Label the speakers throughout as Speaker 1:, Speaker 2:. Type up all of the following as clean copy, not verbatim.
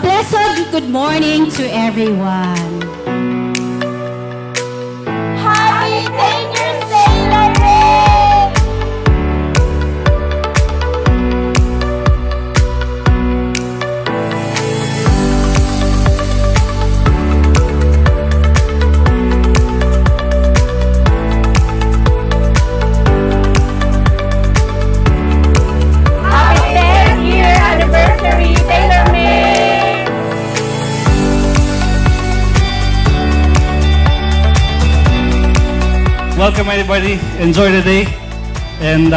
Speaker 1: blessed good morning to everyone.
Speaker 2: Happy 10-year Sailor Day! Happy 10th-year anniversary, Sailor May!
Speaker 3: Welcome everybody, enjoy the day, and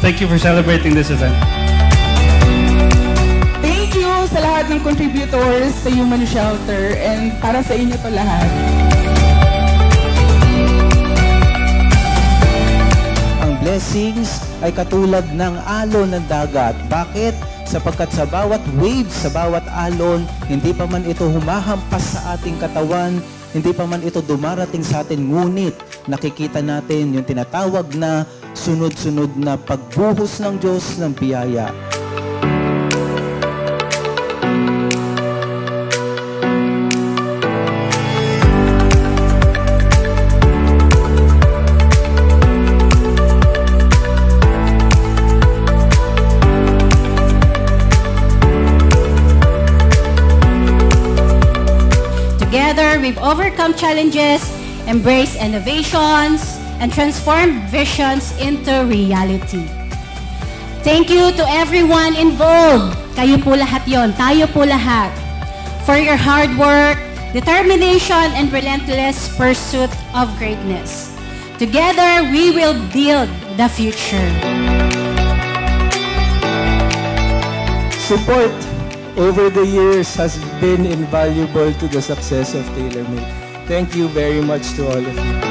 Speaker 3: thank you for celebrating this event.
Speaker 4: Thank you sa lahat ng contributors sa Human Shelter and para sa inyo to lahat.
Speaker 5: Ang blessings ay katulad ng alon ng dagat. Bakit? Sapagkat sa bawat waves, sa bawat alon, hindi pa man ito humahampas sa ating katawan, hindi pa man ito dumarating sa atin, ngunit nakikita natin yung tinatawag na sunod-sunod na pagbuhos ng Diyos ng biyaya.
Speaker 1: Together, we've overcome challenges, embraced innovations, and transformed visions into reality. Thank you to everyone involved. Kayo po lahat yon, tayo po lahat. For your hard work, determination, and relentless pursuit of greatness. Together, we will build the future.
Speaker 6: Support over the years has been invaluable to the success of TaylorMade. Thank you very much to all of you.